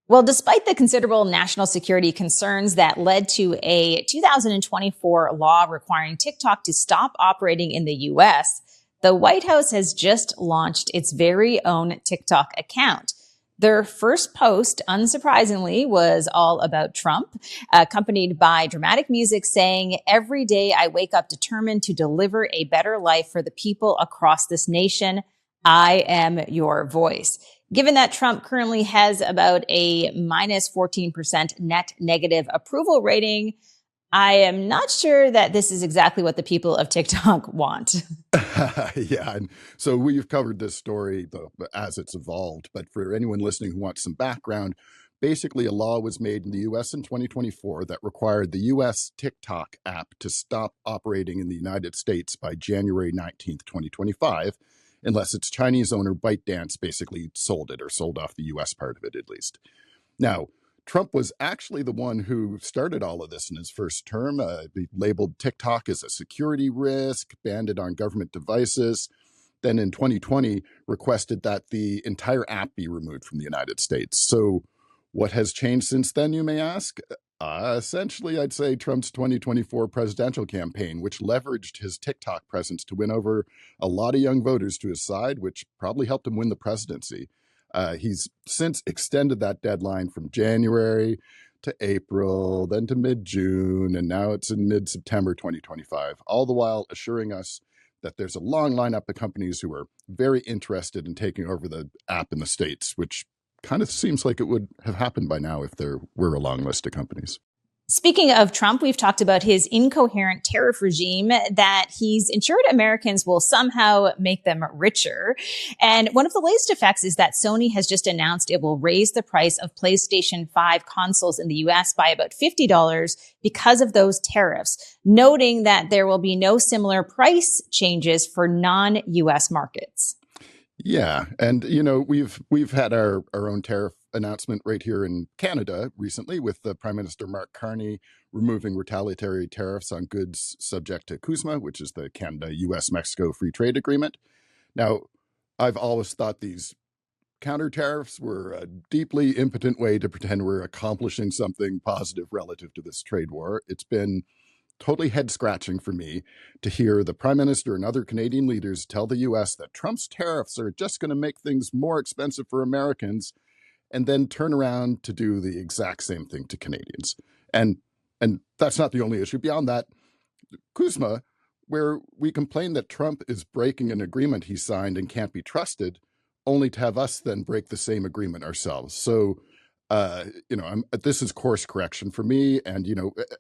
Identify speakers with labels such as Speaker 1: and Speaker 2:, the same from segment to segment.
Speaker 1: Well, despite the considerable national security concerns that led to a 2024 law requiring TikTok to stop operating in the US, the White House has just launched its very own TikTok account. Their first post, unsurprisingly, was all about Trump, accompanied by dramatic music saying, "Every day I wake up determined to deliver a better life for the people across this nation. I am your voice." Given that Trump currently has about a minus 14% net negative approval rating, I am not sure that this is exactly what the people of TikTok want.
Speaker 2: Yeah, and so we've covered this story as it's evolved, but for anyone listening who wants some background, basically a law was made in the US in 2024 that required the US TikTok app to stop operating in the United States by January 19th, 2025, unless its Chinese owner ByteDance basically sold it or sold off the US part of it at least. Now, Trump was actually the one who started all of this in his first term. He labeled TikTok as a security risk, banned it on government devices. Then in 2020, requested that the entire app be removed from the United States. So what has changed since then, you may ask? Essentially, I'd say Trump's 2024 presidential campaign, which leveraged his TikTok presence to win over a lot of young voters to his side, which probably helped him win the presidency. He's since extended that deadline from January to April, then to mid-June, and now it's in mid-September 2025, all the while assuring us that there's a long lineup of companies who are very interested in taking over the app in the States, which kind of seems like it would have happened by now if there were a long list of companies.
Speaker 1: Speaking of Trump, we've talked about his incoherent tariff regime that he's ensured Americans will somehow make them richer. And one of the latest effects is that Sony has just announced it will raise the price of PlayStation 5 consoles in the US by about $50 because of those tariffs, noting that there will be no similar price changes for non-US markets.
Speaker 2: Yeah, and we've had our own tariff announcement right here in Canada recently with the Prime Minister Mark Carney removing retaliatory tariffs on goods subject to CUSMA, which is the Canada-US-Mexico Free Trade Agreement. Now, I've always thought these counter tariffs were a deeply impotent way to pretend we're accomplishing something positive relative to this trade war. It's been totally head-scratching for me to hear the Prime Minister and other Canadian leaders tell the U.S. that Trump's tariffs are just going to make things more expensive for Americans, and then turn around to do the exact same thing to Canadians. And that's not the only issue. Beyond that, CUSMA, where we complain that Trump is breaking an agreement he signed and can't be trusted, only to have us then break the same agreement ourselves. So this is course correction for me. And,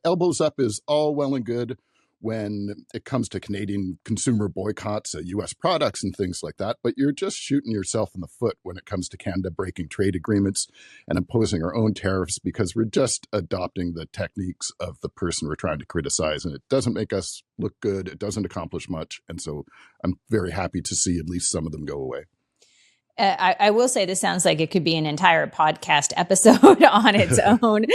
Speaker 2: elbows up is all well and good when it comes to Canadian consumer boycotts of U.S. products and things like that. But you're just shooting yourself in the foot when it comes to Canada breaking trade agreements and imposing our own tariffs, because we're just adopting the techniques of the person we're trying to criticize. And it doesn't make us look good. It doesn't accomplish much. And so I'm very happy to see at least some of them go away.
Speaker 1: I will say this sounds like it could be an entire podcast episode on its own.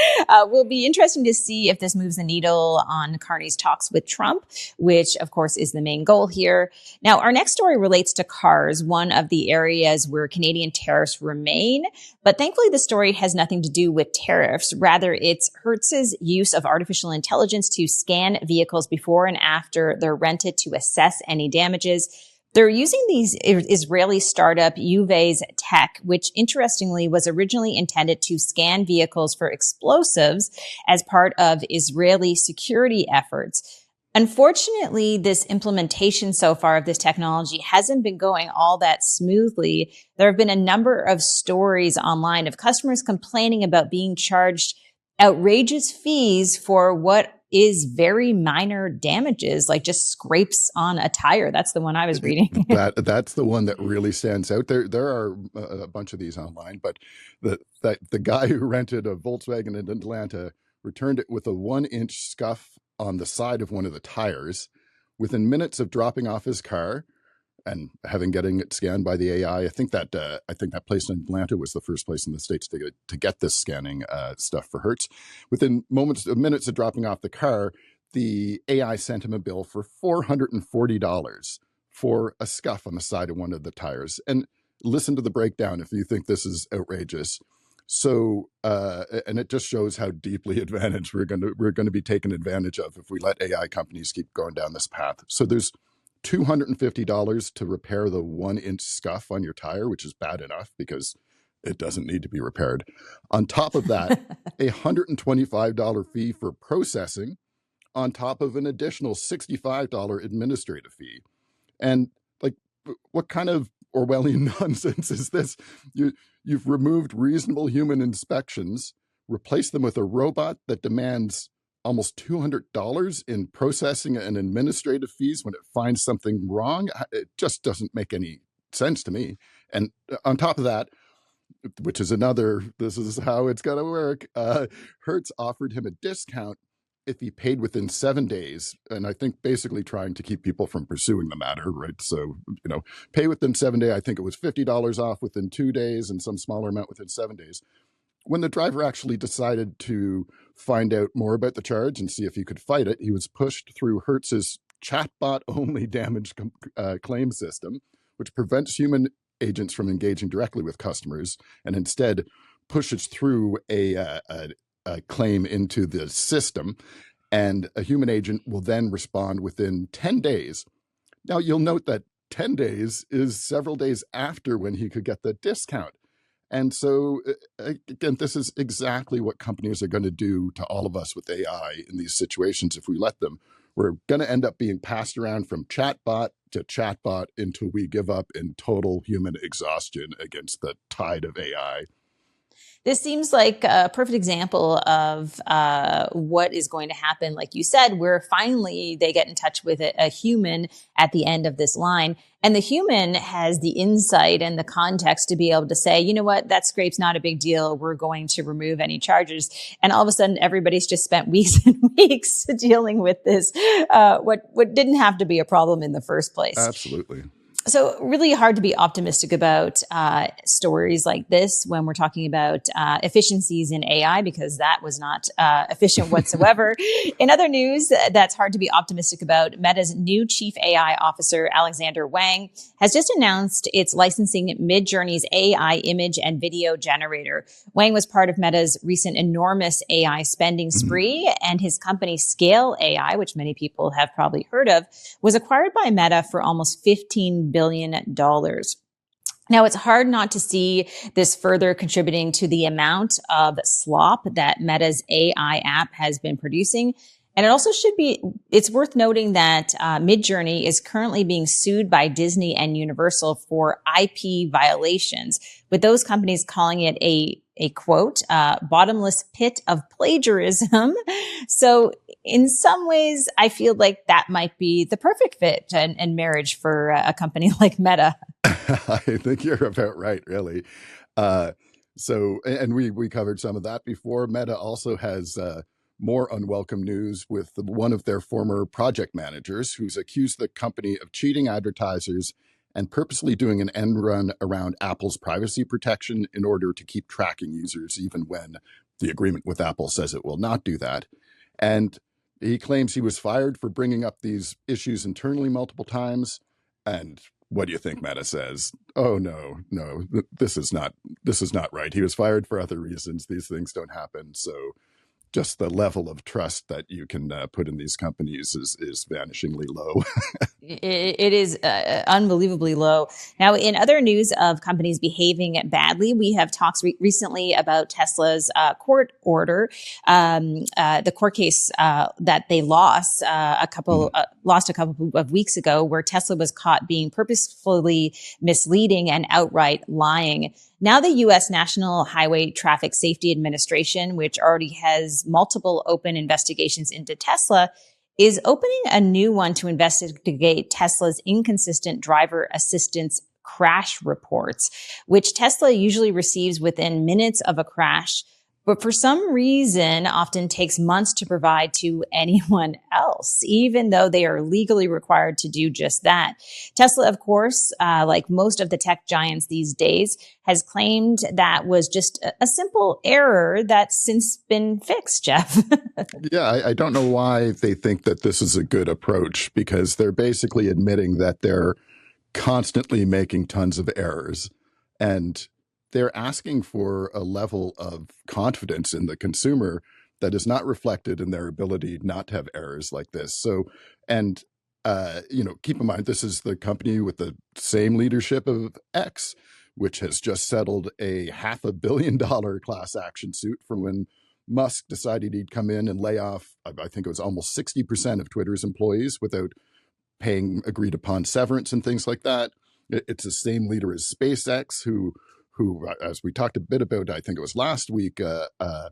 Speaker 1: Will be interesting to see if this moves the needle on Carney's talks with Trump, which of course is the main goal here. Now, our next story relates to cars, one of the areas where Canadian tariffs remain. But thankfully, the story has nothing to do with tariffs. Rather, it's Hertz's use of artificial intelligence to scan vehicles before and after they're rented to assess any damages. They're using these Israeli startup Uve's tech, which interestingly was originally intended to scan vehicles for explosives as part of Israeli security efforts. Unfortunately, this implementation so far of this technology hasn't been going all that smoothly. There have been a number of stories online of customers complaining about being charged outrageous fees for what is very minor damages, like just scrapes on a tire. That's the one I was reading.
Speaker 2: That's the one that really stands out. There are a bunch of these online, but the guy who rented a Volkswagen in Atlanta returned it with a 1-inch scuff on the side of one of the tires within minutes of dropping off his car and getting it scanned by the AI. I think that place in Atlanta was the first place in the States to get this scanning stuff for Hertz. Within minutes of dropping off the car, the AI sent him a bill for $440 for a scuff on the side of one of the tires. And listen to the breakdown if you think this is outrageous. So, and it just shows how deeply advantaged we're going to be taken advantage of if we let AI companies keep going down this path. So there's $250 to repair the 1-inch scuff on your tire, which is bad enough because it doesn't need to be repaired. On top of that, a $125 fee for processing, on top of an additional $65 administrative fee. And like, what kind of Orwellian nonsense is this? You've removed reasonable human inspections, replaced them with a robot that demands almost $200 in processing and administrative fees when it finds something wrong. It just doesn't make any sense to me. And on top of that, which is another, this is how it's going to work, Hertz offered him a discount if he paid within 7 days. And I think basically trying to keep people from pursuing the matter, right? So, pay within 7 days. I think it was $50 off within 2 days and some smaller amount within 7 days. When the driver actually decided to find out more about the charge and see if he could fight it, he was pushed through Hertz's chatbot-only damage claim system, which prevents human agents from engaging directly with customers and instead pushes through a claim into the system, and a human agent will then respond within 10 days. Now, you'll note that 10 days is several days after when he could get the discount. And so, again, this is exactly what companies are going to do to all of us with AI in these situations if we let them. We're going to end up being passed around from chatbot to chatbot until we give up in total human exhaustion against the tide of AI.
Speaker 1: This seems like a perfect example of what is going to happen. Like you said, where finally they get in touch with a human at the end of this line. And the human has the insight and the context to be able to say, you know what, that scrape's not a big deal. We're going to remove any charges. And all of a sudden, everybody's just spent weeks and weeks dealing with this, what didn't have to be a problem in the first place.
Speaker 2: Absolutely.
Speaker 1: So really hard to be optimistic about stories like this when we're talking about efficiencies in AI, because that was not efficient whatsoever. In other news that's hard to be optimistic about, Meta's new chief AI officer, Alexander Wang, has just announced it's licensing Midjourney's AI image and video generator. Wang was part of Meta's recent enormous AI spending spree, and his company Scale AI, which many people have probably heard of, was acquired by Meta for almost $15 billion. Now, it's hard not to see this further contributing to the amount of slop that Meta's AI app has been producing. And it also it's worth noting that Midjourney is currently being sued by Disney and Universal for IP violations, with those companies calling it a quote, bottomless pit of plagiarism. So in some ways, I feel like that might be the perfect fit and marriage for a company like Meta.
Speaker 2: I think you're about right, really. And we covered some of that before. Meta also has more unwelcome news with one of their former project managers who's accused the company of cheating advertisers and purposely doing an end run around Apple's privacy protection in order to keep tracking users, even when the agreement with Apple says it will not do that. And he claims he was fired for bringing up these issues internally multiple times. And what do you think Meta says? Oh, no, this is not right. He was fired for other reasons. These things don't happen. So just the level of trust that you can put in these companies is vanishingly low.
Speaker 1: It is unbelievably low. Now, in other news of companies behaving badly, we have talked recently about Tesla's court order, the court case that they lost a couple of weeks ago, where Tesla was caught being purposefully misleading and outright lying. Now, the U.S. National Highway Traffic Safety Administration, which already has multiple open investigations into Tesla, is opening a new one to investigate Tesla's inconsistent driver assistance crash reports, which Tesla usually receives within minutes of a crash, but for some reason often takes months to provide to anyone else, even though they are legally required to do just that. Tesla, of course, like most of the tech giants these days, has claimed that was just a simple error that's since been fixed, Jeff.
Speaker 2: Yeah, I don't know why they think that this is a good approach, because they're basically admitting that they're constantly making tons of errors. And they're asking for a level of confidence in the consumer that is not reflected in their ability not to have errors like this. So, and keep in mind, this is the company with the same leadership of X, which has just settled a $500 million class action suit from when Musk decided he'd come in and lay off, I think it was almost 60% of Twitter's employees without paying agreed upon severance and things like that. It's the same leader as SpaceX, who, as we talked a bit about, I think it was last week, around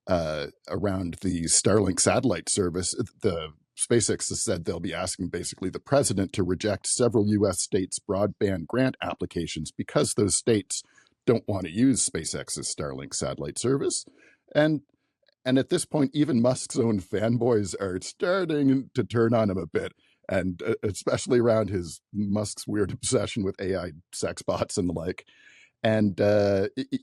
Speaker 2: the Starlink satellite service, the SpaceX has said they'll be asking basically the president to reject several U.S. states' broadband grant applications because those states don't want to use SpaceX's Starlink satellite service. And at this point, even Musk's own fanboys are starting to turn on him a bit, and especially around Musk's weird obsession with AI sex bots and the like. And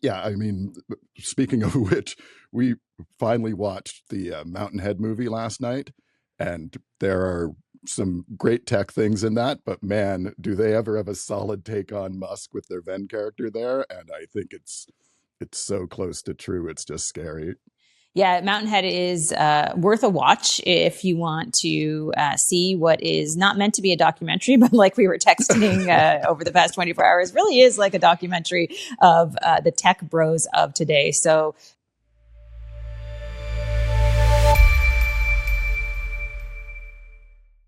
Speaker 2: yeah, I mean, speaking of which, we finally watched the Mountainhead movie last night, and there are some great tech things in that, but man, do they ever have a solid take on Musk with their Venn character there. And I think it's so close to true. It's just scary.
Speaker 1: Yeah, Mountainhead is worth a watch if you want to see what is not meant to be a documentary, but like we were texting over the past 24 hours, really is like a documentary of the tech bros of today. So